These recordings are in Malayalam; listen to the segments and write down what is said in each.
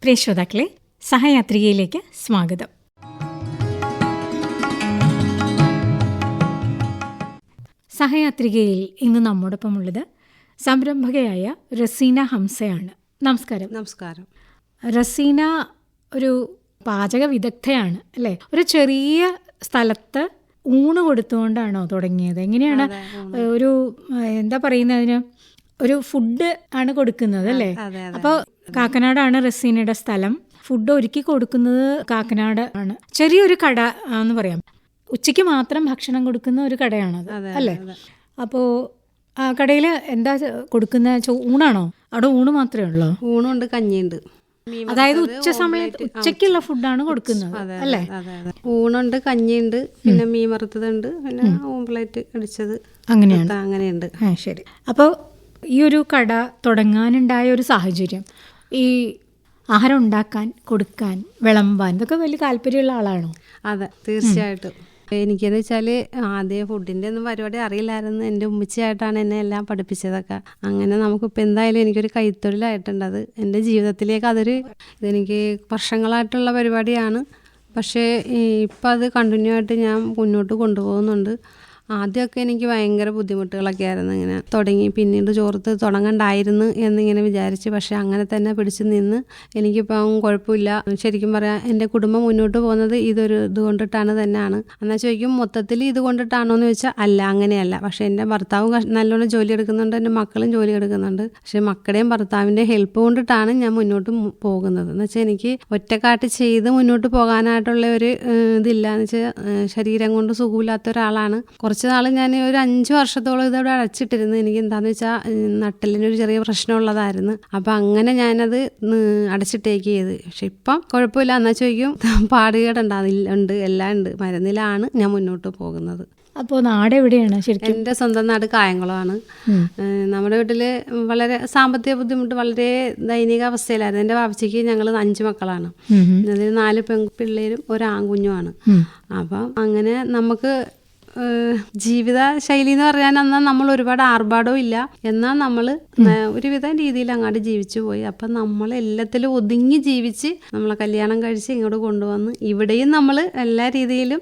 പ്രിയ ശ്രോതാക്കളെ, സഹയാത്രികയിലേക്ക് സ്വാഗതം. സഹയാത്രികയിൽ ഇന്ന് നമ്മോടൊപ്പമുള്ളത് സംരംഭകയായ റസീന ഹംസയാണ്. നമസ്കാരം. നമസ്കാരം. റസീന ഒരു പാചക വിദഗ്ധയാണ് അല്ലേ? ഒരു ചെറിയ സ്ഥലത്ത് ഊണ് കൊടുത്തുകൊണ്ടാണോ തുടങ്ങിയത്? എങ്ങനെയാണ് ഒരു എന്താ പറയുന്നതിന് ഒരു ഫുഡ് ആണ് കൊടുക്കുന്നത് അല്ലേ? അപ്പോൾ കാക്കനാടാണ് റസീനയുടെ സ്ഥലം. ഫുഡ് ഒരുക്കി കൊടുക്കുന്നത് കാക്കനാട് ആണ്. ചെറിയൊരു കട എന്ന് പറയാം. ഉച്ചയ്ക്ക് മാത്രം ഭക്ഷണം കൊടുക്കുന്ന ഒരു കടയാണത് അല്ലേ? അപ്പോൾ ആ കടയിൽ എന്താ കൊടുക്കുന്ന? ഊണാണോ? അവിടെ ഊണ് മാത്രമേ ഉള്ളൂ? ഊണുണ്ട്, കഞ്ഞിയുണ്ട്. അതായത് ഉച്ച സമയത്ത് ഉച്ചയ്ക്കുള്ള ഫുഡാണ് കൊടുക്കുന്നത് അല്ലേ? ഊണുണ്ട്, കഞ്ഞിയുണ്ട്, പിന്നെ മീൻ വറുത്തതുണ്ട്, പിന്നെ ഓംപ്ലേറ്റ് അടിച്ചത്, അങ്ങനെയുണ്ട്. ശരി. അപ്പോൾ ഈ ഒരു കട തുടങ്ങാനുണ്ടായ ഒരു സാഹചര്യം, ഈ ആഹാരം ഉണ്ടാക്കാൻ, കൊടുക്കാൻ, വിളമ്പാൻ ഇതൊക്കെ വലിയ താല്പര്യമുള്ള ആളാണോ? അതെ, തീർച്ചയായിട്ടും. എനിക്കെന്ന് വെച്ചാൽ ആദ്യം ഫുഡിൻ്റെ ഒന്നും പരിപാടി അറിയില്ലായിരുന്നു. എൻ്റെ ഉമ്മച്ചിയായിട്ടാണ് എന്നെ എല്ലാം പഠിപ്പിച്ചതൊക്കെ. അങ്ങനെ നമുക്കിപ്പോൾ എന്തായാലും എനിക്കൊരു കൈത്തൊഴിലായിട്ടുണ്ട്. അത് എൻ്റെ ജീവിതത്തിലേക്ക് ഇതെനിക്ക് വർഷങ്ങളായിട്ടുള്ള പരിപാടിയാണ്. പക്ഷേ ഇപ്പം അത് കണ്ടിന്യൂ ആയിട്ട് ഞാൻ മുന്നോട്ട് കൊണ്ടുപോകുന്നുണ്ട്. ആദ്യമൊക്കെ എനിക്ക് ഭയങ്കര ബുദ്ധിമുട്ടുകളൊക്കെ ആയിരുന്നു. ഇങ്ങനെ തുടങ്ങി പിന്നീട് ചോർത്ത് തുടങ്ങണ്ടായിരുന്നു എന്നിങ്ങനെ വിചാരിച്ച്, പക്ഷേ അങ്ങനെ തന്നെ പിടിച്ചു നിന്ന് എനിക്കിപ്പം കുഴപ്പമില്ല. ശരിക്കും പറയാം, എൻ്റെ കുടുംബം മുന്നോട്ട് പോകുന്നത് ഇതുകൊണ്ടിട്ടാണ് തന്നെയാണ്. എന്നാൽ ചോദിക്കും മൊത്തത്തിൽ ഇത് കൊണ്ടിട്ടാണോ എന്ന് ചോദിച്ചാൽ അല്ല, അങ്ങനെയല്ല. പക്ഷേ എൻ്റെ ഭർത്താവും നല്ലോണം ജോലി എടുക്കുന്നുണ്ട്, എൻ്റെ മക്കളും ജോലി എടുക്കുന്നുണ്ട്. പക്ഷേ മക്കളുടെയും ഭർത്താവിൻ്റെ ഹെൽപ്പ് കൊണ്ടിട്ടാണ് ഞാൻ മുന്നോട്ട് പോകുന്നത്. എന്ന് വെച്ചാൽ എനിക്ക് ഒറ്റക്കാട്ട് ചെയ്ത് മുന്നോട്ട് പോകാനായിട്ടുള്ള ഒരു ഇതില്ല. എന്ന് വെച്ചാൽ ശരീരം കൊണ്ട് സുഖമില്ലാത്ത ഒരാളാണ്. കുറച്ച് നാൾ ഞാൻ ഒരു 5 വർഷത്തോളം ഇതവിടെ അടച്ചിട്ടിരുന്നു. എനിക്ക് എന്താണെന്ന് വെച്ചാൽ നട്ടലിനൊരു ചെറിയ പ്രശ്നമുള്ളതായിരുന്നു. അപ്പം അങ്ങനെ ഞാനത് അടച്ചിട്ടേക്ക് ചെയ്ത്. പക്ഷെ ഇപ്പം കുഴപ്പമില്ല. എന്നാൽ ചോദിക്കും പാടുകേടുണ്ട്, എല്ലാം ഉണ്ട്. മരുന്നിലാണ് ഞാൻ മുന്നോട്ട് പോകുന്നത്. അപ്പോൾ നാട് എവിടെയാണ് ശരിക്കും? എൻ്റെ സ്വന്തം നാട് കായംകുളമാണ്. നമ്മുടെ വീട്ടിൽ വളരെ സാമ്പത്തിക ബുദ്ധിമുട്ട്, വളരെ ദൈനിക അവസ്ഥയിലായിരുന്നു. എൻ്റെ വാപ്പച്ചിക്ക് ഞങ്ങൾ 5 മക്കളാണ്. അതിൽ 4 പെൺപിള്ളേരും ഒരു ആൺകുഞ്ഞുമാണ്. അപ്പം അങ്ങനെ നമുക്ക് ജീവിത ശൈലി എന്ന് പറയാൻ എന്നാൽ നമ്മൾ ഒരുപാട് ആർഭാടവും ഇല്ല, എന്നാൽ നമ്മൾ ഒരുവിധം രീതിയിൽ അങ്ങോട്ട് ജീവിച്ചു പോയി. അപ്പം നമ്മൾ എല്ലാത്തിലും ഒതുങ്ങി ജീവിച്ച് നമ്മളെ കല്യാണം കഴിച്ച് ഇങ്ങോട്ട് കൊണ്ടുവന്ന് ഇവിടെയും നമ്മൾ എല്ലാ രീതിയിലും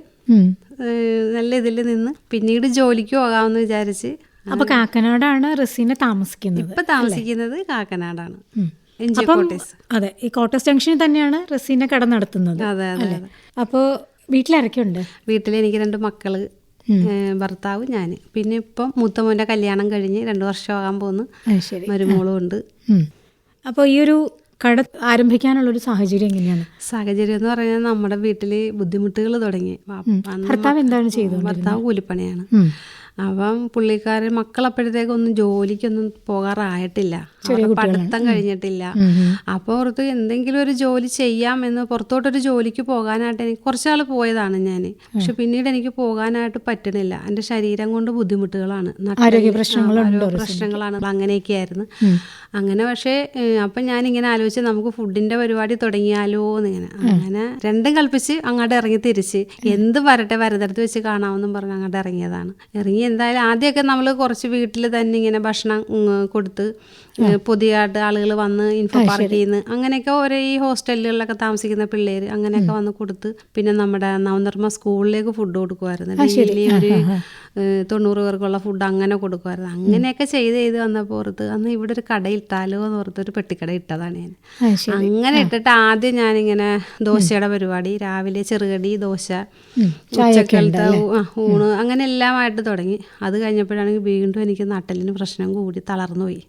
നല്ല ഇതിൽ നിന്ന് പിന്നീട് ജോലിക്ക് പോകാമെന്ന് വിചാരിച്ച്. അപ്പൊ കാക്കനാടാണ് റസീന താമസിക്കുന്നത്? ഇപ്പൊ താമസിക്കുന്നത് കാക്കനാടാണ്. അതെ, ഈ കോട്ടസ് ജംഗ്ഷനിൽ തന്നെയാണ് റസീന കട നടത്തുന്നത്. അതെ അതെ. അപ്പോൾ വീട്ടിലിറക്കുണ്ട്? വീട്ടിൽ എനിക്ക് 2 മക്കള്, ഭർത്താവ്, ഞാൻ. പിന്നെ ഇപ്പം മൂത്ത മോൻ്റെ കല്യാണം കഴിഞ്ഞ് 2 വർഷമാകാൻ പോകുന്നു. മരുമോളും ഉണ്ട്. അപ്പോൾ ഈ ഒരു കട ആരംഭിക്കാനുള്ളൊരു സാഹചര്യം എങ്ങനെയാണ്? സാഹചര്യം എന്ന് പറഞ്ഞാൽ നമ്മുടെ വീട്ടിൽ ബുദ്ധിമുട്ടുകൾ തുടങ്ങി. ഭർത്താവ് എന്താണ് ചെയ്തത്? ഭർത്താവ് കൂലിപ്പണിയാണ്. അപ്പം പുള്ളിക്കാരൻ മക്കളപ്പോഴത്തേക്കൊന്നും ജോലിക്കൊന്നും പോകാറായിട്ടില്ല, പഠിത്തം കഴിഞ്ഞിട്ടില്ല. അപ്പോൾ ഓർത്ത് എന്തെങ്കിലും ഒരു ജോലി ചെയ്യാം എന്ന് പുറത്തോട്ടൊരു ജോലിക്ക് പോകാനായിട്ട് എനിക്ക് കുറച്ചാൾ പോയതാണ് ഞാൻ. പക്ഷെ പിന്നീട് എനിക്ക് പോകാനായിട്ട് പറ്റണില്ല. എൻ്റെ ശരീരം കൊണ്ട് ബുദ്ധിമുട്ടുകളാണ്, ആരോഗ്യ പ്രശ്നങ്ങളാണ്, അങ്ങനെയൊക്കെയായിരുന്നു. അങ്ങനെ പക്ഷേ അപ്പം ഞാനിങ്ങനെ ആലോചിച്ച് നമുക്ക് ഫുഡിൻ്റെ പരിപാടി തുടങ്ങിയാലോ എന്നിങ്ങനെ. അങ്ങനെ രണ്ടും കൽപ്പിച്ച് അങ്ങോട്ട് ഇറങ്ങി തിരിച്ച് എന്ത് വരതെടുത്ത് വെച്ച് കാണാമെന്നും പറഞ്ഞ് അങ്ങോട്ട് ഇറങ്ങിയതാണ്. ഇറങ്ങി എന്തായാലും ആദ്യമൊക്കെ നമ്മൾ കുറച്ച് വീട്ടിൽ തന്നെ ഇങ്ങനെ ഭക്ഷണം കൊടുത്ത് പുതിയതായിട്ട് ആളുകൾ വന്ന് ഇൻഫോ പാർക്കിൽ നിന്ന് അങ്ങനെയൊക്കെ ഓരോ ഈ ഹോസ്റ്റലുകളിലൊക്കെ താമസിക്കുന്ന പിള്ളേർ അങ്ങനെയൊക്കെ വന്ന് കൊടുത്ത്, പിന്നെ നമ്മുടെ നവനിർമ്മ സ്കൂളിലേക്ക് ഫുഡ് കൊടുക്കുമായിരുന്നു. ഡെയിലി ഒരു 90 പേർക്കുള്ള ഫുഡ് അങ്ങനെ കൊടുക്കുമായിരുന്നു. അങ്ങനെയൊക്കെ ചെയ്ത് വന്നപ്പോൾ ഓർത്ത് അന്ന് ഇവിടെ ഒരു കട ഇട്ടാലോ എന്ന് ഓർത്ത് ഒരു പെട്ടിക്കട ഇട്ടതാണ് ഞാൻ. അങ്ങനെ ഇട്ടിട്ട് ആദ്യം ഞാനിങ്ങനെ ദോശയുടെ പരിപാടി, രാവിലെ ചെറുകടി ദോശ, ഉച്ചക്കലത്തെ ഊണ്, അങ്ങനെ എല്ലാമായിട്ട് തുടങ്ങി. അത് കഴിഞ്ഞപ്പോഴാണെങ്കിൽ വീണ്ടും എനിക്ക് നട്ടലിന് പ്രശ്നം കൂടി തളർന്നു പോയി.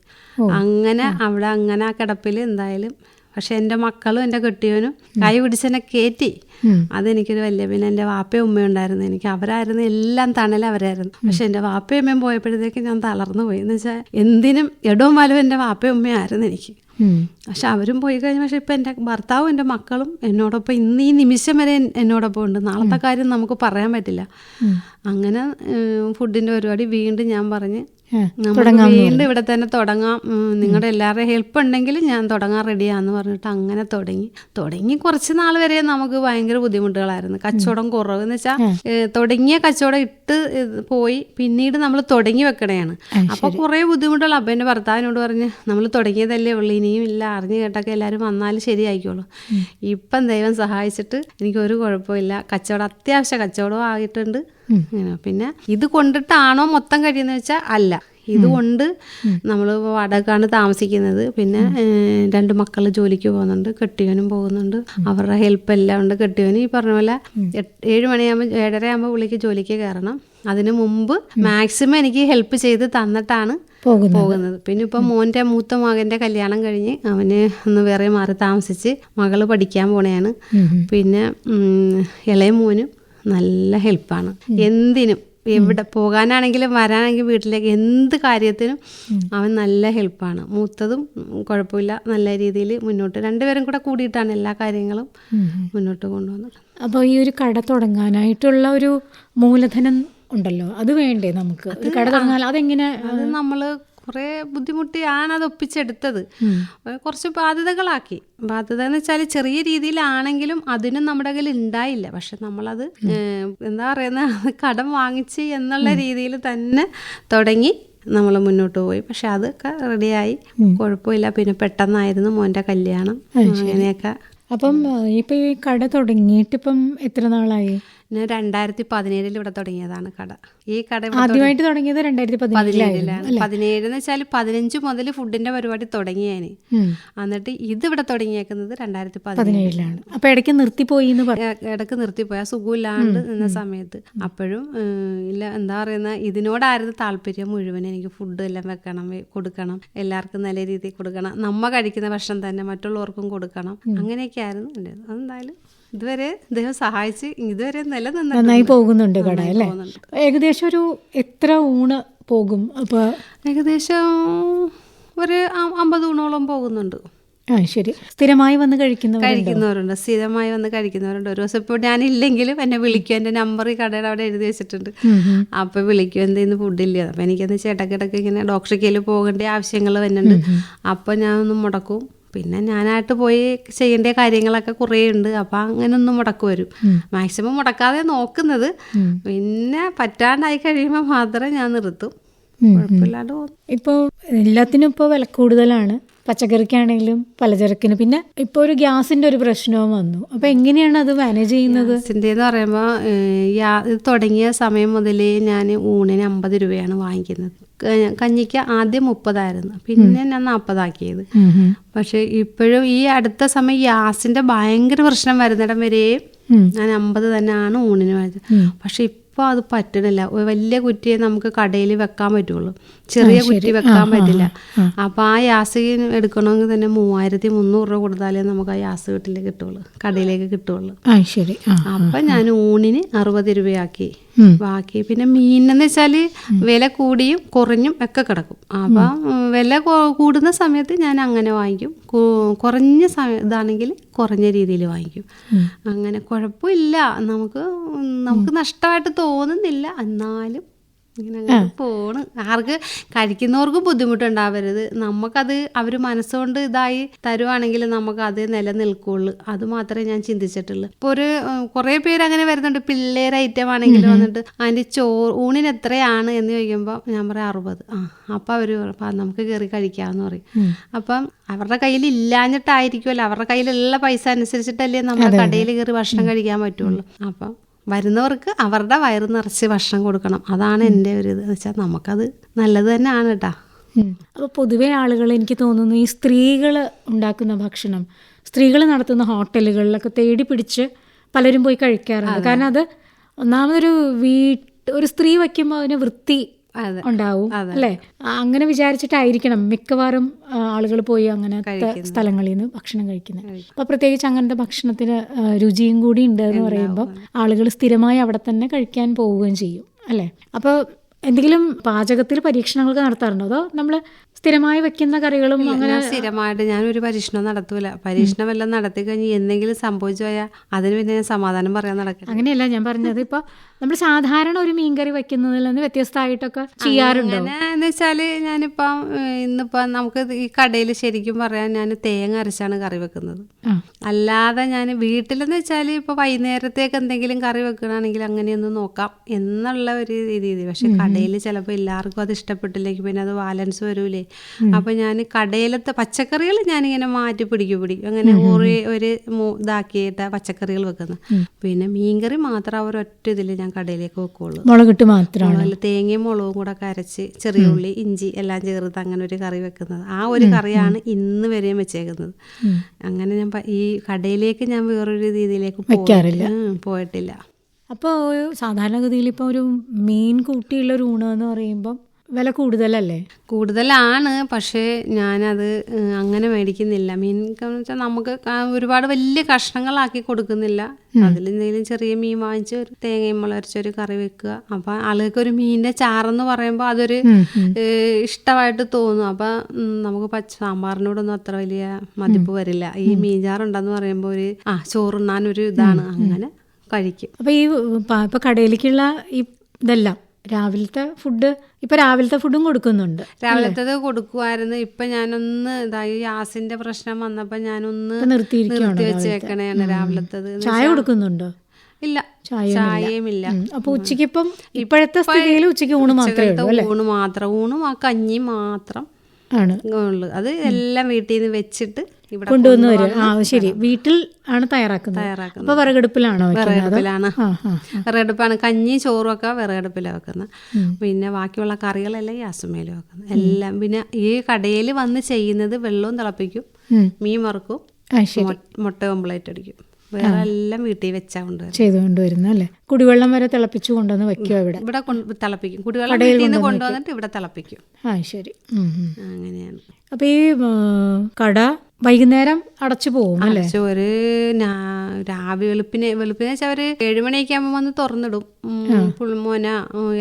അങ്ങനെ അവിടെ അങ്ങനെ ആ കിടപ്പിൽ എന്തായാലും. പക്ഷെ എൻ്റെ മക്കളും എൻ്റെ കെട്ടിയവനും കൈ പിടിച്ചെന്നെ കയറ്റി. അതെനിക്കൊരു വലിയ, പിന്നെ എൻ്റെ വാപ്പയും ഉമ്മയും ഉണ്ടായിരുന്നു. എനിക്ക് അവരായിരുന്നു എല്ലാം, തണലവരായിരുന്നു. പക്ഷെ എൻ്റെ വാപ്പയും ഉമ്മയും പോയപ്പോഴത്തേക്ക് ഞാൻ തളർന്നു പോയി. എന്ന് വെച്ചാൽ എന്തിനും ഇടവും വലവും എൻ്റെ വാപ്പയും ഉമ്മയായിരുന്നു എനിക്ക്. പക്ഷെ അവരും പോയി കഴിഞ്ഞ, പക്ഷെ ഇപ്പം എൻ്റെ ഭർത്താവും എൻ്റെ മക്കളും എന്നോടൊപ്പം ഇന്ന് ഈ നിമിഷം വരെ എന്നോടൊപ്പം ഉണ്ട്. നാളത്തെ കാര്യം നമുക്ക് പറയാൻ പറ്റില്ല. അങ്ങനെ ഫുഡിൻ്റെ പരിപാടി വീണ്ടും ഞാൻ പറഞ്ഞ് നമുക്ക് വീണ്ടും ഇവിടെ തന്നെ തുടങ്ങാം, നിങ്ങളുടെ എല്ലാവരുടെയും ഹെൽപ്പ് ഉണ്ടെങ്കിൽ ഞാൻ തുടങ്ങാൻ റെഡിയാന്ന് പറഞ്ഞിട്ട് അങ്ങനെ തുടങ്ങി കുറച്ച് നാൾ വരെ നമുക്ക് ഭയങ്കര ബുദ്ധിമുട്ടുകളായിരുന്നു. കച്ചവടം കുറവ് എന്ന് വെച്ചാൽ തുടങ്ങിയ കച്ചവടം ഇട്ട് പോയി, പിന്നീട് നമ്മൾ തുടങ്ങി വെക്കണേയാണ്. അപ്പൊ കുറെ ബുദ്ധിമുട്ടുകൾ. അപ്പൊ എന്റെ ഭർത്താവിനോട് പറഞ്ഞ് നമ്മൾ തുടങ്ങിയതല്ലേ ഉള്ളൂ, ഇനിയും ഇല്ല, അറിഞ്ഞു കേട്ടൊക്കെ എല്ലാവരും വന്നാലും ശരിയായിക്കോളൂ. ഇപ്പം ദൈവം സഹായിച്ചിട്ട് എനിക്കൊരു കുഴപ്പമില്ല, കച്ചവടം അത്യാവശ്യ കച്ചവടവും ആയിട്ടുണ്ട്. പിന്നെ ഇത് കൊണ്ടിട്ടാണോ മൊത്തം കഴിയുന്ന വെച്ചാൽ അല്ല, ഇതുകൊണ്ട് നമ്മൾ വാടകക്കാണ് താമസിക്കുന്നത്. പിന്നെ 2 മക്കൾ ജോലിക്ക് പോകുന്നുണ്ട്, കെട്ടിയവനും പോകുന്നുണ്ട്, അവരുടെ ഹെൽപ്പ് എല്ലാം ഉണ്ട്. കെട്ടിയവന് ഈ പറഞ്ഞ പോലെ 7 മണിയാകുമ്പോൾ 7:30 ആകുമ്പോൾ പുള്ളിക്ക് ജോലിക്ക് കയറണം. അതിന് മുമ്പ് മാക്സിമം എനിക്ക് ഹെൽപ്പ് ചെയ്ത് തന്നിട്ടാണ് പോകുന്നത്. പിന്നെ ഇപ്പം മോൻ്റെ മൂത്ത മകൻ്റെ കല്യാണം കഴിഞ്ഞ് അവന് ഒന്ന് വേറെ മാറി താമസിച്ച്, മകള് പഠിക്കാൻ പോണെയാണ്. പിന്നെ ഇളയ മോനും നല്ല ഹെൽപ്പാണ്, എന്തിനും. എവിടെ പോകാനാണെങ്കിലും വരാനാണെങ്കിലും വീട്ടിലേക്ക് എന്ത് കാര്യത്തിനും അവൻ നല്ല ഹെൽപ്പാണ്. മൂത്തതും കുഴപ്പമില്ല, നല്ല രീതിയിൽ മുന്നോട്ട് 2 പേരും കൂടെ കൂടിയിട്ടാണ് എല്ലാ കാര്യങ്ങളും മുന്നോട്ട് കൊണ്ടുവന്നത്. അപ്പോൾ ഈ ഒരു കട തുടങ്ങാനായിട്ടുള്ള ഒരു മൂലധനം ഉണ്ടല്ലോ, അത് വേണ്ടേ നമുക്ക്? ഒരു കട തുടങ്ങാൻ അതെങ്ങനെ? അത് നമ്മൾ കുറേ ബുദ്ധിമുട്ടിയാണ് അത് ഒപ്പിച്ചെടുത്തത്. കുറച്ച് ബാധ്യതകളാക്കി. ബാധ്യത എന്ന് വെച്ചാൽ ചെറിയ രീതിയിലാണെങ്കിലും അതിനും നമ്മുടെ കയ്യിൽ ഉണ്ടായില്ല. പക്ഷെ നമ്മളത് എന്താ പറയുന്ന കടം വാങ്ങിച്ച് എന്നുള്ള രീതിയിൽ തന്നെ തുടങ്ങി നമ്മൾ മുന്നോട്ട് പോയി. പക്ഷെ അതൊക്കെ റെഡിയായി, കുഴപ്പമില്ല. പിന്നെ പെട്ടെന്നായിരുന്നു മോൻ്റെ കല്യാണം, അങ്ങനെയൊക്കെ. അപ്പം ഇപ്പൊ ഈ കട തുടങ്ങിയിട്ട് ഇപ്പം എത്ര നാളായി? 2017 ഇവിടെ തുടങ്ങിയതാണ് കട. ഈ കട ആദ്യമായിട്ട് തുടങ്ങിയത് 2017 എന്ന് വെച്ചാൽ 15 മുതൽ ഫുഡിന്റെ പരിപാടി തുടങ്ങിയേന്. എന്നിട്ട് ഇത് ഇവിടെ തുടങ്ങിയേക്കുന്നത് 2017. അപ്പൊ ഇടയ്ക്ക് നിർത്തിപ്പോയി എന്ന് പറഞ്ഞു. ഇടയ്ക്ക് നിർത്തിപ്പോയി, സുഖമില്ലാണ്ട് നിന്ന സമയത്ത്. അപ്പോഴും ഇല്ല, എന്താ പറയുന്ന, ഇതിനോടായിരുന്നു താല്പര്യം മുഴുവൻ. എനിക്ക് ഫുഡ് എല്ലാം വെക്കണം, കൊടുക്കണം, എല്ലാവർക്കും നല്ല രീതിയിൽ കൊടുക്കണം, നമ്മ കഴിക്കുന്ന ഭക്ഷണം തന്നെ മറ്റുള്ളവർക്കും കൊടുക്കണം, അങ്ങനെയൊക്കെ ആയിരുന്നു എൻ്റെ. അതെന്തായാലും ഇതുവരെ ദൈവം സഹായിച്ച് ഇതുവരെ നന്നായി പോകുന്നുണ്ട് കട അല്ലേ? ഏകദേശം ഒരു എത്ര ഊണ് പോകും? അപ്പൊ ഏകദേശം ഒരു 50 ഊണോളം പോകുന്നുണ്ട്. ശരി. സ്ഥിരമായി വന്ന് കഴിക്കുന്നവരുണ്ട്, സ്ഥിരമായി വന്ന് കഴിക്കുന്നവരുണ്ട്. ഒരു ദിവസം ഇപ്പോൾ ഞാനില്ലെങ്കിലും എന്നെ വിളിക്കും. എൻ്റെ നമ്പർ ഈ കടയുടെ അവിടെ എഴുതി വെച്ചിട്ടുണ്ട്. അപ്പോൾ വിളിക്കും, എന്തെങ്കിലും ഫുഡില്ല. അപ്പം എനിക്കെന്ന് ഇടയ്ക്കിടയ്ക്ക് ഇങ്ങനെ ഡോക്ടറിക്കയിൽ പോകേണ്ട ആവശ്യങ്ങൾ വരുന്നുണ്ട്. അപ്പോൾ ഞാനൊന്നും മുടക്കും. പിന്നെ ഞാനായിട്ട് പോയി ചെയ്യേണ്ട കാര്യങ്ങളൊക്കെ കുറേ ഉണ്ട്. അപ്പം അങ്ങനെ ഒന്നും മുടക്ക് വരും. മാക്സിമം മുടക്കാതെ നോക്കുന്നത്. പിന്നെ പറ്റാണ്ടായി കഴിയുമ്പോൾ മാത്രമേ ഞാൻ നിർത്തും. കുഴപ്പമില്ലാണ്ട് പോകും. ഇപ്പോൾ എല്ലാത്തിനും ഇപ്പോൾ വില കൂടുതലാണ്, പച്ചക്കറിക്കാണെങ്കിലും പലചരക്കിന്. പിന്നെ ഇപ്പോൾ ഒരു ഗ്യാസിന്റെ ഒരു പ്രശ്നവും വന്നു. അപ്പൊ എങ്ങനെയാണ് അത് മാനേജ് ചെയ്യുന്നത്? ഗ്യാസിൻ്റെ എന്ന് പറയുമ്പോൾ ഇത് തുടങ്ങിയ സമയം മുതലേ ഞാൻ ഊണിന് 50 രൂപയാണ് വാങ്ങിക്കുന്നത്. കഞ്ഞിക്ക് ആദ്യം 30 പിന്നെ ഞാൻ 40 ആക്കിയത്. പക്ഷെ ഇപ്പോഴും ഈ അടുത്ത സമയം ഗ്യാസിന്റെ ഭയങ്കര പ്രശ്നം വരുന്നിടം വരെയും ഞാൻ 50 തന്നെയാണ് ഊണിന് വാങ്ങിച്ചത്. പക്ഷെ ഇപ്പോൾ അത് പറ്റണില്ല. വലിയ കുറ്റിയെ നമുക്ക് കടയിൽ വെക്കാൻ പറ്റുള്ളൂ, ചെറിയ കുറ്റി വെക്കാൻ പറ്റില്ല. അപ്പോൾ ആ ഗ്യാസ് എടുക്കണമെങ്കിൽ തന്നെ 3300 രൂപ കൊടുത്താലേ നമുക്ക് ആ ഗ്യാസ് വീട്ടിലേക്ക് കിട്ടുള്ളൂ, കടയിലേക്ക് കിട്ടുള്ളൂ. അപ്പം ഞാൻ ഊണിന് 60 രൂപയാക്കി. ബാക്കി പിന്നെ മീനെന്ന് വെച്ചാൽ വില കൂടിയും കുറഞ്ഞും ഒക്കെ കിടക്കും. അപ്പം വില കൂടുന്ന സമയത്ത് ഞാൻ അങ്ങനെ വാങ്ങിക്കും, കുറഞ്ഞ ഇതാണെങ്കിൽ കുറഞ്ഞ രീതിയിൽ വാങ്ങിക്കും. അങ്ങനെ കുഴപ്പമില്ല, നമുക്ക് നഷ്ടമായിട്ട് തോന്നുന്നില്ല. എന്നാലും ഇങ്ങനെ പോണ്. ആർക്ക് കഴിക്കുന്നവർക്കും ബുദ്ധിമുട്ടുണ്ടാവരുത്. നമുക്കത് അവർ മനസ്സുകൊണ്ട് ഇതായി തരുവാണെങ്കിൽ നമുക്കത് നിലനിൽക്കുള്ളൂ. അത് മാത്രമേ ഞാൻ ചിന്തിച്ചിട്ടുള്ളൂ. ഇപ്പോൾ കുറേ പേര് അങ്ങനെ വരുന്നുണ്ട്. പിള്ളേർ ഐറ്റം ആണെങ്കിൽ വന്നിട്ട് അതിൻ്റെ ഊണിന് എത്രയാണ് എന്ന് ചോദിക്കുമ്പോൾ ഞാൻ പറയാം 60. അപ്പം അവർ നമുക്ക് കയറി കഴിക്കാമെന്ന് പറയും. അപ്പം അവരുടെ കയ്യിൽ ഇല്ലാഞ്ഞിട്ടായിരിക്കുമല്ലോ, അവരുടെ കയ്യിലുള്ള പൈസ അനുസരിച്ചിട്ടല്ലേ നമ്മുടെ കടയിൽ കയറി ഭക്ഷണം കഴിക്കാൻ പറ്റുള്ളൂ. അപ്പം വരുന്നവർക്ക് അവരുടെ വയറ് നിറച്ച് ഭക്ഷണം കൊടുക്കണം. അതാണ് എൻ്റെ ഒരു ഇത് വെച്ചാൽ നമുക്കത് നല്ലത് തന്നെയാണ് കേട്ടോ. അപ്പോൾ പൊതുവെ ആളുകൾ, എനിക്ക് തോന്നുന്നു, ഈ സ്ത്രീകൾ ഉണ്ടാക്കുന്ന ഭക്ഷണം സ്ത്രീകൾ നടത്തുന്ന ഹോട്ടലുകളിലൊക്കെ തേടി പിടിച്ച് പലരും പോയി കഴിക്കാറുണ്ട്. കാരണം അത് ഒന്നാമതൊരു ഒരു സ്ത്രീ വയ്ക്കുമ്പോൾ അതിന് വൃത്തി ഉണ്ടാവും അല്ലേ? അങ്ങനെ വിചാരിച്ചിട്ടായിരിക്കണം മിക്കവാറും ആളുകൾ പോയി അങ്ങനത്തെ സ്ഥലങ്ങളിൽ നിന്ന് ഭക്ഷണം കഴിക്കുന്നത്. അപ്പൊ പ്രത്യേകിച്ച് അങ്ങനത്തെ ഭക്ഷണത്തിന് രുചിയും കൂടി ഉണ്ട് എന്ന് പറയുമ്പോൾ ആളുകൾ സ്ഥിരമായി അവിടെ തന്നെ കഴിക്കാൻ പോവുകയും ചെയ്യും അല്ലേ? അപ്പോൾ എന്തെങ്കിലും പാചകത്തിൽ പരീക്ഷണങ്ങളൊക്കെ നടത്താറുണ്ടോ? അതോ നമ്മൾ സ്ഥിരമായി വെക്കുന്ന കറികളും അങ്ങനെ? സ്ഥിരമായിട്ട് ഞാനൊരു പരീക്ഷണം നടത്തൂല. പരീക്ഷണം എല്ലാം നടത്തി കഴിഞ്ഞ് എന്തെങ്കിലും സംഭവിച്ചു പോയാൽ അതിന് പിന്നെ ഞാൻ സമാധാനം പറയാൻ നടക്കില്ല. അങ്ങനെയല്ല ഞാൻ പറഞ്ഞത്. ഇപ്പൊ നമ്മൾ സാധാരണ ഒരു മീൻകറി വെക്കുന്നതിൽ നിന്ന് വ്യത്യസ്തമായിട്ടൊക്കെ ചെയ്യാറുണ്ടോ? എന്ന് വെച്ചാൽ ഞാനിപ്പം ഇന്നിപ്പം നമുക്ക് ഈ കടയിൽ ശരിക്കും പറയാൻ ഞാൻ തേങ്ങ അരച്ചാണ് കറി വെക്കുന്നത്. അല്ലാതെ ഞാൻ വീട്ടിലെന്ന് വെച്ചാൽ ഇപ്പോൾ വൈകുന്നേരത്തേക്ക് എന്തെങ്കിലും കറി വെക്കണമെങ്കിൽ അങ്ങനെയൊന്നും നോക്കാം എന്നുള്ള ഒരു രീതി. പക്ഷെ കടയിൽ ചിലപ്പോൾ എല്ലാവർക്കും അത് ഇഷ്ടപ്പെട്ടില്ലെങ്കിൽ പിന്നെ അത് ബാലൻസ് വരൂലേ. അപ്പം ഞാൻ കടയിലത്തെ പച്ചക്കറികൾ ഞാനിങ്ങനെ മാറ്റി പിടിക്കും അങ്ങനെ ഒരു ഇതാക്കിയിട്ട് പച്ചക്കറികൾ വെക്കുന്നത്. പിന്നെ മീൻകറി മാത്രം ഒരൊറ്റ ഇതിൽ ഞാൻ കടയിലേക്ക് വെക്കുള്ളൂ. മുളകിട്ട് മാത്രമാണ്, തേങ്ങയും മുളകും കൂടെ അരച്ച് ചെറിയ ഉള്ളി ഇഞ്ചി എല്ലാം ചേർത്ത് അങ്ങനെ ഒരു കറി വെക്കുന്നത്. ആ ഒരു കറിയാണ് ഇന്ന് വരെയും വെച്ചേക്കുന്നത്. അങ്ങനെ ഞാൻ ഈ കടയിലേക്ക് ഞാൻ വേറൊരു രീതിയിലേക്ക് പോയിട്ടില്ല. അപ്പോൾ സാധാരണഗതിയിൽ ഇപ്പോൾ ഒരു മീൻ കൂട്ടിയുള്ള ഒരു ഊണ് എന്ന് പറയുമ്പം വില കൂടുതലല്ലേ? കൂടുതലാണ്. പക്ഷേ ഞാനത് അങ്ങനെ മേടിക്കുന്നില്ല. മീൻ വെച്ചാൽ നമുക്ക് ഒരുപാട് വലിയ കഷ്ണങ്ങളാക്കി കൊടുക്കുന്നില്ല. അതിലെന്തെങ്കിലും ചെറിയ മീൻ വാങ്ങിച്ച് ഒരു തേങ്ങയും മുളകരച്ചൊരു കറി വെക്കുക. അപ്പം ആളുകൾക്ക് ഒരു മീനിന്റെ ചാറെന്ന് പറയുമ്പോൾ അതൊരു ഇഷ്ടമായിട്ട് തോന്നും. അപ്പം നമുക്ക് സാമ്പാറിനോടൊന്നും അത്ര വലിയ മതിപ്പ് വരില്ല. ഈ മീൻ ചാറുണ്ടെന്ന് പറയുമ്പോൾ ഒരു ചോറുണ്ണാനൊരു ഇതാണ്, അങ്ങനെ കഴിക്കും. അപ്പം ഈ ഇപ്പം കടയിലേക്കുള്ള ഈ ഇതെല്ലാം രാവിലത്തെ ഫുഡും കൊടുക്കുന്നുണ്ട്. രാവിലത്തേത് കൊടുക്കുമായിരുന്നു. ഇപ്പൊ ഞാനൊന്ന് ഈ ഗ്യാസിന്റെ പ്രശ്നം വന്നപ്പോ ഞാനൊന്ന് നിർത്തി വെച്ചേക്കണേണ് രാവിലത്തേത്. ചായ കൊടുക്കുന്നുണ്ടോ? ഇല്ല, ചായയും ഇല്ല. അപ്പൊ ഉച്ചക്ക് ഇപ്പം ഇപ്പോഴത്തെ സ്ഥിതിയിൽ ഉച്ചക്ക് ഊണ് മാത്രം ഊണും ആ കഞ്ഞി മാത്രം ആണ് ഉള്ളു. അത് എല്ലാം വീട്ടിൽ നിന്ന് വെച്ചിട്ട് ഇവിടെ കൊണ്ടുവന്ന് വരും. ശരി, വീട്ടിൽ ആണ് തയ്യാറാക്കുന്നത്. അപ്പൊ വിറകടുപ്പിലാണോ? വിറകടുപ്പാണ്. കഞ്ഞി ചോറും ഒക്കെ വിറകടുപ്പിലാണ് വെക്കുന്നത്. പിന്നെ ബാക്കിയുള്ള കറികളെല്ലാം ഗ്യാസുമേലും വെക്കുന്നത് എല്ലാം. പിന്നെ ഈ കടയിൽ വന്ന് ചെയ്യുന്നത് വെള്ളവും തിളപ്പിക്കും, മീൻ വറുക്കും, മുട്ട ഓംപ്ലേറ്റ് അടിക്കും. വേറെ എല്ലാം വീട്ടിൽ വെച്ചാ ചെയ്തുകൊണ്ടുവരുന്ന അല്ലേ? കുടിവെള്ളം വരെ തിളപ്പിച്ചു കൊണ്ടുവന്ന് വെക്കുക. ഇവിടെ തിളപ്പിക്കും. കുടിവെള്ളം വീട്ടിൽ നിന്ന് കൊണ്ടുവന്നിട്ട് ഇവിടെ തിളപ്പിക്കും. ശരി, അങ്ങനെയാണ്. അപ്പൊ ഈ കട വൈകുന്നേരം അടച്ചു പോകും അല്ലേ? ഒരു വെളുപ്പിനെ വെച്ചാൽ ഒരു 7 മണിയൊക്കെ ആകുമ്പോൾ വന്ന് തുറന്നിടും. പുള്ളിമോനോ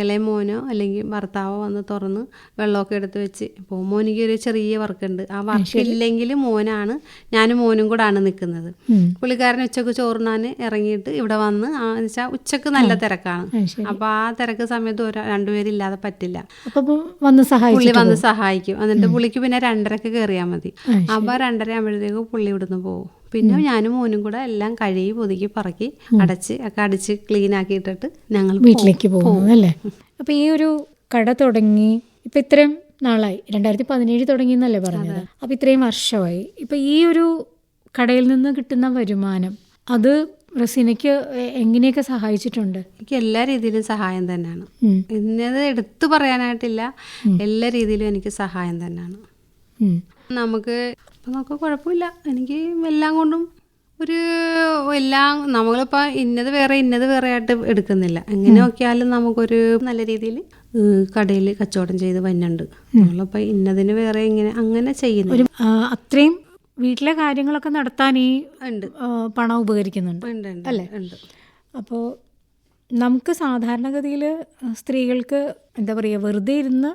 ഇളയ മോനോ അല്ലെങ്കിൽ ഭർത്താവോ വന്ന് തുറന്ന് വെള്ളമൊക്കെ എടുത്ത് വെച്ച് ഇപ്പോൾ മോനിക്ക് ഒരു ചെറിയ വർക്കുണ്ട്. ആ വർക്ക് ഇല്ലെങ്കിൽ മോനാണ്, ഞാനും മോനും കൂടെ ആണ് നിൽക്കുന്നത്. പുള്ളിക്കാരൻ ഉച്ചക്ക് ചോറിനാൻ ഇറങ്ങിയിട്ട് ഇവിടെ വന്ന് വെച്ചാൽ ഉച്ചക്ക് നല്ല തിരക്കാണ്. അപ്പൊ ആ തിരക്ക് സമയത്ത് രണ്ടുപേരില്ലാതെ പറ്റില്ല. പുള്ളി വന്ന് സഹായിക്കും. എന്നിട്ട് പുള്ളിക്ക് പിന്നെ 2:30 കയറിയാൽ മതി. അപ്പൊ 2:30 ആകുമ്പോഴത്തേക്ക് പുള്ളി ഇവിടുന്ന് പോകും. പിന്നെ ഞാനും മോനും കൂടെ എല്ലാം കഴുകി പുതുക്കി പറക്കി അടിച്ച് ക്ലീൻ ആക്കി ഇട്ടിട്ട് ഞങ്ങൾ വീട്ടിലേക്ക് പോകുന്നു അല്ലേ? അപ്പൊ ഈ ഒരു കട തുടങ്ങി ഇപ്പൊ ഇത്രയും നാളായി, 2017 തുടങ്ങി എന്നല്ലേ പറഞ്ഞത്? അപ്പൊ ഇത്രയും വർഷമായി. ഇപ്പൊ ഈ ഒരു കടയിൽ നിന്ന് കിട്ടുന്ന വരുമാനം അത് റസീനയ്ക്ക് എങ്ങനെയൊക്കെ സഹായിച്ചിട്ടുണ്ട്? എനിക്ക് എല്ലാ രീതിയിലും സഹായം തന്നെയാണ്. ഇന്നത് എടുത്തു പറയാനായിട്ടില്ല, എല്ലാ രീതിയിലും എനിക്ക് സഹായം തന്നെയാണ്. നമുക്ക് കുഴപ്പമില്ല. എനിക്ക് എല്ലാം കൊണ്ടും നമ്മളിപ്പോൾ ഇന്നത് വേറെ ആയിട്ട് എടുക്കുന്നില്ല. എങ്ങനെ നോക്കിയാലും നമുക്കൊരു നല്ല രീതിയിൽ കടയിൽ കച്ചവടം ചെയ്ത് വന്നുണ്ട്. നമ്മളിപ്പോൾ ഇന്നതിന് വേറെ അങ്ങനെ ചെയ്യുന്നു. അത്രയും വീട്ടിലെ കാര്യങ്ങളൊക്കെ നടത്താൻ ഈ പണം ഉപകരിക്കുന്നുണ്ട് അല്ലേ? അപ്പോൾ നമുക്ക് സാധാരണഗതിയിൽ സ്ത്രീകൾക്ക് എന്താ പറയുക, വെറുതെ ഇരുന്ന്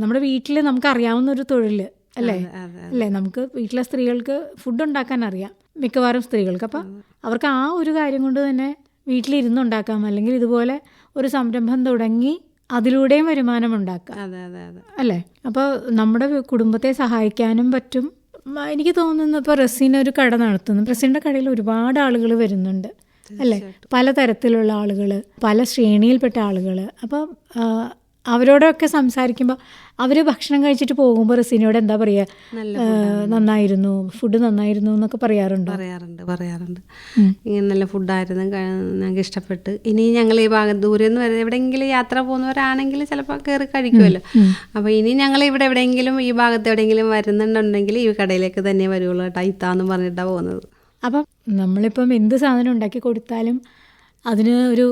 നമ്മുടെ വീട്ടിൽ നമുക്ക് അറിയാവുന്ന ഒരു തൊഴിൽ അല്ലേ? നമുക്ക് വീട്ടിലെ സ്ത്രീകൾക്ക് ഫുഡ് ഉണ്ടാക്കാൻ അറിയാം മിക്കവാറും സ്ത്രീകൾക്ക്. അപ്പം അവർക്ക് ആ ഒരു കാര്യം കൊണ്ട് തന്നെ വീട്ടിലിരുന്നുണ്ടാക്കാം, അല്ലെങ്കിൽ ഇതുപോലെ ഒരു സംരംഭം തുടങ്ങി അതിലൂടെയും വരുമാനം ഉണ്ടാക്കാം അല്ലേ? അപ്പോൾ നമ്മുടെ കുടുംബത്തെ സഹായിക്കാനും പറ്റും. എനിക്ക് തോന്നുന്നു ഇപ്പോൾ റസീന ഒരു കട നടത്തുന്നു. റസീനയുടെ കടയിൽ ഒരുപാട് ആളുകൾ വരുന്നുണ്ട് അല്ലേ? പലതരത്തിലുള്ള ആളുകൾ, പല ശ്രേണിയിൽപ്പെട്ട ആളുകൾ. അപ്പം അവരോടൊക്കെ സംസാരിക്കുമ്പോൾ അവർ ഭക്ഷണം കഴിച്ചിട്ട് പോകുമ്പോൾ റസീനയോട് എന്താ പറയുക, നന്നായിരുന്നു, ഫുഡ് നന്നായിരുന്നു എന്നൊക്കെ പറയാറുണ്ട്. ഇങ്ങനെ നല്ല ഫുഡായിരുന്നു, ഞങ്ങൾക്ക് ഇഷ്ടപ്പെട്ട്. ഇനി ഞങ്ങൾ ഈ ഭാഗത്ത് ദൂരെ നിന്ന് എവിടെയെങ്കിലും യാത്ര പോകുന്നവരാണെങ്കിൽ ചിലപ്പോൾ കയറി കഴിക്കുമല്ലോ. അപ്പോൾ ഇനി ഞങ്ങൾ ഇവിടെ എവിടെയെങ്കിലും ഈ ഭാഗത്ത് എവിടെയെങ്കിലും വരുന്നുണ്ടെങ്കിൽ ഈ കടയിലേക്ക് തന്നെ വരുള്ളൂ കേട്ടോ, ഇത്താന്ന് പറഞ്ഞിട്ടാണ് പോകുന്നത്. അപ്പം നമ്മളിപ്പം എന്ത് സാധനം ഉണ്ടാക്കി കൊടുത്താലും അതിന് ഒരു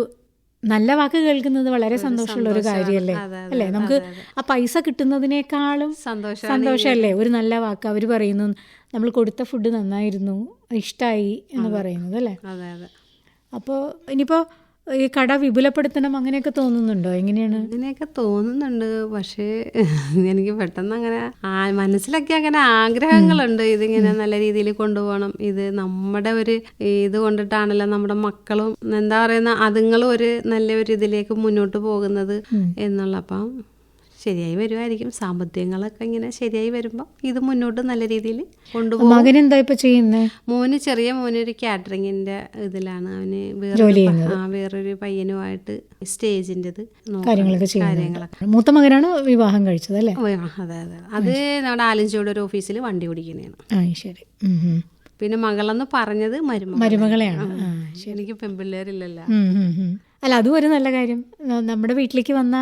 നല്ല വാക്ക് കേൾക്കുന്നത് വളരെ സന്തോഷമുള്ള ഒരു കാര്യമല്ലേ അല്ലേ? നമുക്ക് ആ പൈസ കിട്ടുന്നതിനേക്കാളും സന്തോഷമല്ലേ ഒരു നല്ല വാക്ക് അവർ പറയുന്നു, നമ്മൾ കൊടുത്ത ഫുഡ് നന്നായിരുന്നു, ഇഷ്ടമായി എന്ന് പറയുന്നത് അല്ലേ? അപ്പോൾ ഇനിയിപ്പോൾ ഈ കട വിപുലപ്പെടുത്തണം അങ്ങനെയൊക്കെ തോന്നുന്നുണ്ടോ? എങ്ങനെയാണ്? അങ്ങനെയൊക്കെ തോന്നുന്നുണ്ട്. പക്ഷേ എനിക്ക് പെട്ടെന്ന് അങ്ങനെ മനസ്സിലൊക്കെ അങ്ങനെ ആഗ്രഹങ്ങളുണ്ട്. ഇതിങ്ങനെ നല്ല രീതിയിൽ കൊണ്ടുപോകണം. ഇത് നമ്മുടെ ഒരു ഇത് കൊണ്ടിട്ടാണല്ലോ നമ്മുടെ മക്കളും എന്താ പറയുന്ന അതുങ്ങളും ഒരു നല്ലൊരു ഇതിലേക്ക് മുന്നോട്ട് പോകുന്നത് എന്നുള്ള. അപ്പം ശരിയായി വരുമായിരിക്കും. സാമ്പത്തികങ്ങളൊക്കെ ഇങ്ങനെ ശരിയായി വരുമ്പോൾ ഇത് മുന്നോട്ട് നല്ല രീതിയിൽ കൊണ്ടുപോകും. മകനെന്താ ഇപ്പൊ ചെയ്യുന്നത്? ചെറിയ മോന് ഒരു കാറ്ററിങ്ങിന്റെ ഇതിലാണ്. അവന് വേറൊരു പയ്യനുമായിട്ട് സ്റ്റേജിന്റെ കാര്യങ്ങളൊക്കെ. മൂത്ത മകനാണ് വിവാഹം കഴിച്ചത് അല്ലേ? അതെ അതെ. അത് നമ്മുടെ ആലഞ്ചോട് ഒരു ഓഫീസിൽ വണ്ടി ഓടിക്കുന്നതാണ്. ശരി. പിന്നെ മകളെന്ന് പറഞ്ഞത് മരുമകളെയാണ്. എനിക്ക് പെൺപിള്ളേരില്ലല്ലോ. അല്ല, അതും ഒരു നല്ല കാര്യം. നമ്മുടെ വീട്ടിലേക്ക് വന്ന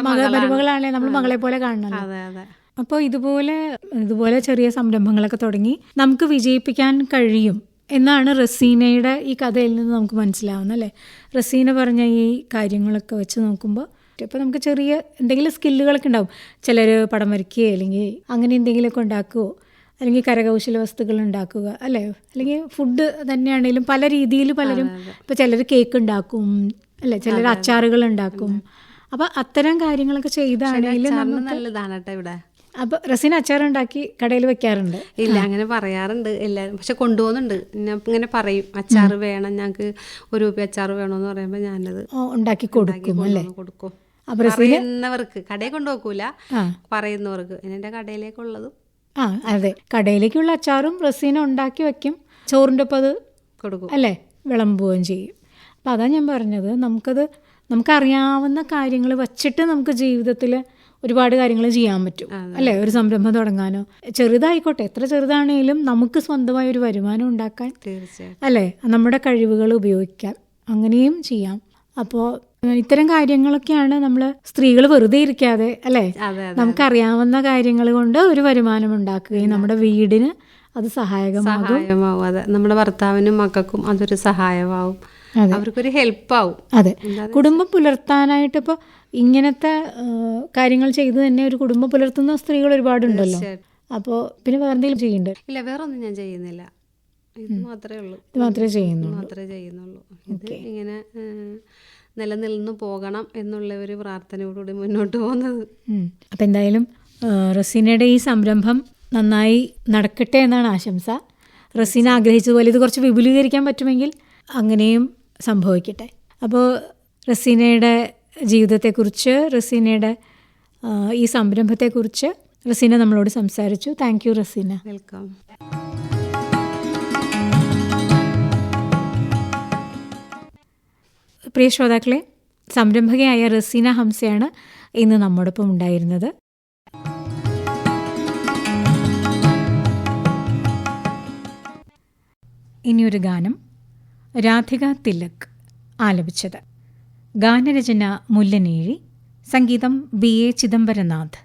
മരുമകളാണെ നമ്മൾ മകളെ പോലെ കാണണം. അപ്പോൾ ഇതുപോലെ ചെറിയ സംരംഭങ്ങളൊക്കെ തുടങ്ങി നമുക്ക് വിജയിപ്പിക്കാൻ കഴിയും എന്നാണ് റസീനയുടെ ഈ കഥയിൽ നിന്ന് നമുക്ക് മനസ്സിലാവുന്നത് അല്ലേ? റസീന പറഞ്ഞ ഈ കാര്യങ്ങളൊക്കെ വെച്ച് നോക്കുമ്പോൾ ഇപ്പോൾ നമുക്ക് ചെറിയ എന്തെങ്കിലും സ്കില്ലുകളൊക്കെ ഉണ്ടാവും. ചിലർ പടം വരയ്ക്കുകയോ അല്ലെങ്കിൽ അങ്ങനെ എന്തെങ്കിലുമൊക്കെ ഉണ്ടാക്കുകയോ അല്ലെങ്കിൽ കരകൗശല വസ്തുക്കൾ ഉണ്ടാക്കുക അല്ലേ? അല്ലെങ്കിൽ ഫുഡ് തന്നെയാണെങ്കിലും പല രീതിയിൽ പലരും, ഇപ്പോൾ ചിലർ കേക്ക് ഉണ്ടാക്കും അല്ലേ, ചിലർ അച്ചാറുകൾ ഉണ്ടാക്കും. അപ്പൊ അത്തരം കാര്യങ്ങളൊക്കെ ചെയ്താണെങ്കിലും നല്ലതാണ് കേട്ടോ ഇവിടെ. അപ്പൊ റസീന അച്ചാറുണ്ടാക്കി കടയിൽ വെക്കാറുണ്ട്? ഇല്ല, അങ്ങനെ പറയാറുണ്ട് എല്ലാവരും. പക്ഷെ കൊണ്ടുപോകുന്നുണ്ട്. ഞാൻ ഇങ്ങനെ പറയും അച്ചാറ് വേണം, ഞങ്ങൾക്ക് ഒരു രൂപ അച്ചാറ് വേണമെന്ന് പറയുമ്പോൾ ഞാനത് ഉണ്ടാക്കി കൊടുക്കും അല്ലേ? കൊടുക്കും. പറയുന്നവർക്ക് കടയിൽ കൊണ്ടുപോകൂല, പറയുന്നവർക്ക് എന്റെ കടയിലേക്കുള്ളതും. അതെ, കടയിലേക്കുള്ള അച്ചാറും റസീന ഉണ്ടാക്കി വെക്കും. ചോറിൻ്റെ ഒപ്പം അത് കൊടുക്കും അല്ലേ, വിളമ്പുകയും ചെയ്യും. അപ്പം അതാ ഞാൻ പറഞ്ഞത്, നമുക്കറിയാവുന്ന കാര്യങ്ങൾ വച്ചിട്ട് നമുക്ക് ജീവിതത്തിൽ ഒരുപാട് കാര്യങ്ങൾ ചെയ്യാൻ പറ്റും അല്ലേ? ഒരു സംരംഭം തുടങ്ങാനോ, ചെറുതായിക്കോട്ടെ, എത്ര ചെറുതാണെങ്കിലും നമുക്ക് സ്വന്തമായി ഒരു വരുമാനം ഉണ്ടാക്കാൻ അല്ലേ, നമ്മുടെ കഴിവുകൾ ഉപയോഗിക്കാൻ അങ്ങനെയും ചെയ്യാം. അപ്പോൾ ഇത്തരം കാര്യങ്ങളൊക്കെയാണ് നമ്മൾ സ്ത്രീകൾ വെറുതെ ഇരിക്കാതെ അല്ലേ, നമുക്കറിയാവുന്ന കാര്യങ്ങൾ കൊണ്ട് ഒരു വരുമാനം ഉണ്ടാക്കുകയും നമ്മുടെ വീടിന് അത് സഹായകമാകും. അതെ, നമ്മുടെ ഭർത്താവിനും മക്കൾക്കും അതൊരു സഹായമാവും, അവർക്കൊരു ഹെൽപ്പാവും. അതെ, കുടുംബം പുലർത്താനായിട്ട് ഇപ്പോൾ ഇങ്ങനത്തെ കാര്യങ്ങൾ ചെയ്ത് തന്നെ ഒരു കുടുംബം പുലർത്തുന്ന സ്ത്രീകൾ ഒരുപാടുണ്ടല്ലോ. അപ്പോൾ പിന്നെ വേറെ എന്തെങ്കിലും ചെയ്യുന്നുണ്ട്? ഇല്ല, വേറെ ഒന്നും ഞാൻ ചെയ്യുന്നില്ല. ഇത് മാത്രമേ ചെയ്യുന്നുള്ളൂ. ഇത് ഇങ്ങനെ നിലനിന്ന് പോകണം എന്നുള്ള ഒരു പ്രാർത്ഥനയോടുകൂടി മുന്നോട്ട് പോകുന്നത്. അപ്പം എന്തായാലും റസീനയുടെ ഈ സംരംഭം നന്നായി നടക്കട്ടെ എന്നാണ് ആശംസ. റസീന ആഗ്രഹിച്ചതുപോലെ ഇത് കുറച്ച് വിപുലീകരിക്കാൻ പറ്റുമെങ്കിൽ അങ്ങനെയും സംഭവിക്കട്ടെ. അപ്പോൾ റസീനയുടെ ജീവിതത്തെക്കുറിച്ച്, റസീനയുടെ ഈ സംരംഭത്തെക്കുറിച്ച് റസീന നമ്മളോട് സംസാരിച്ചു. Thank you Razeena. വെൽക്കം. പ്രിയ ശ്രോതാക്കളെ, സംരംഭകയായ റസീന ഹംസയാണ് ഇന്ന് നമ്മോടൊപ്പം ഉണ്ടായിരുന്നത്. ഇനിയൊരു ഗാനം രാധിക തിലക് ആലപിച്ചത്. ഗാനരചന മുല്ലനേഴി, സംഗീതം BA ചിദംബരനാഥ്.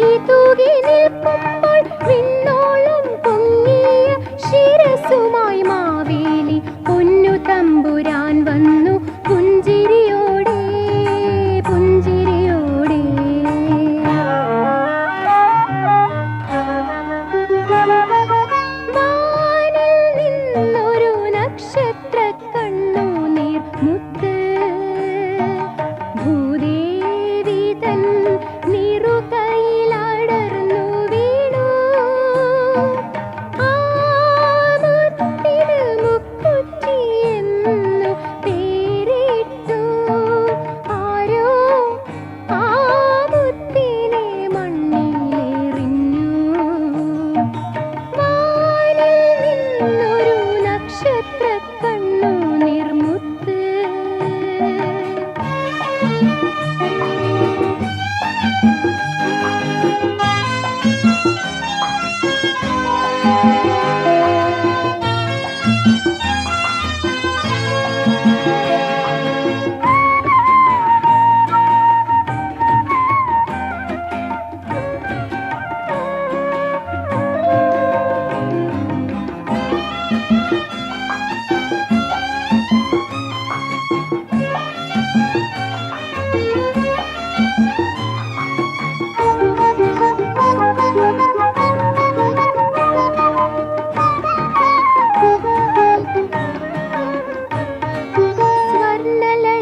തൂകി തൂകി നിൽക്കുമ്പോൾ വിണ്ണോളം പൊങ്ങിയ ശിരസുമായി മാവേലി പൊന്നു തമ്പുരാൻ വന്നു പുഞ്ചിരിയോടെ പുഞ്ചിരിയോടെ. വാനിൽ നിന്നൊരു നക്ഷത്ര കണ്ണുനീർ മുത്ത് ഭൂദേവി തൻ നിറുകൈയിലടർന്നു വീണു. ആ മുത്തിന് മുക്കുറ്റി എന്നു പേരിട്ടു. ആരോ ആ മുത്തിനെ മണ്ണിലെറിഞ്ഞു. വാനിൽ നിന്നൊരു നക്ഷത്ര കണ്ണുനീർ മുത്ത്.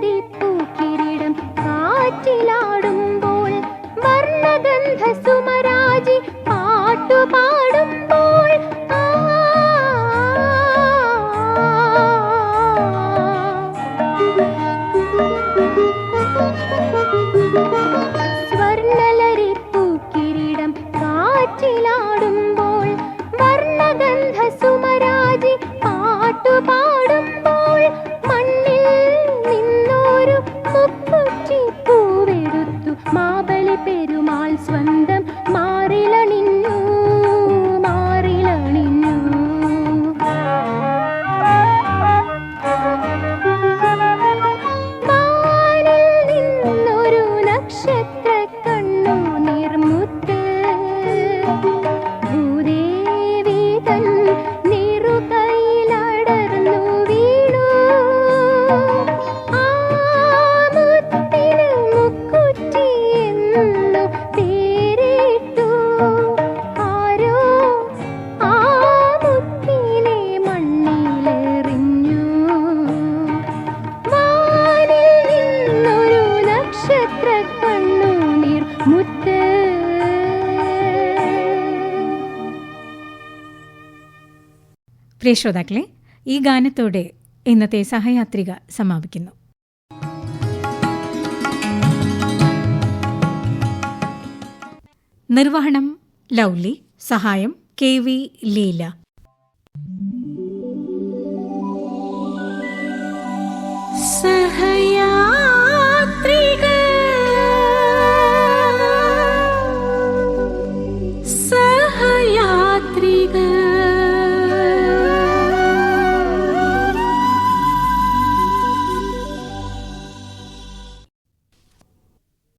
സ്വർണ്ണലരിപ്പൂക്കിരീടം കാറ്റിലാടുമ്പോൾ വർണ്ണഗന്ധ സുമരാജി പാട്ടുപാടുമ്പോൾ സ്വർണ്ണലരിപ്പൂക്കിരീടം കാറ്റിലാടുമ്പോൾ വർണ്ണഗന്ധ സുമരാജി പാട്ടുപാടുമ്പോൾ മണ്ണിൽ നിന്നൊരു മുക്കുറ്റി പൂവെടുത്തു മാബലി പെരുമാൾ സ്വന്തം മാറിലണിഞ്ഞു മാറിലണിഞ്ഞു. വാനിൽ നിന്നൊരു നക്ഷത്ര കണ്ണുനീർ മുത്ത് ഭൂദേവി തൻ നിറുകൈയിലടർന്നു വീണു. ആ മുത്തിന് മുക്കുറ്റി എന്നു പേരിട്ടു. ആരോ ആ മുത്തിനെ മണ്ണിലെറിഞ്ഞു. വാനിൽ നിന്നൊരു നക്ഷത്ര കണ്ണുനീർ മുത്ത്. പ്രിയ ശ്രോതാക്കളെ, ഈ ഗാനത്തോടെ ഇന്നത്തെ സഹയാത്രിക സമാപിക്കുന്നു. നിർവഹണം ലൗലി, സഹായം KV ലീല. സഹയാത്രിക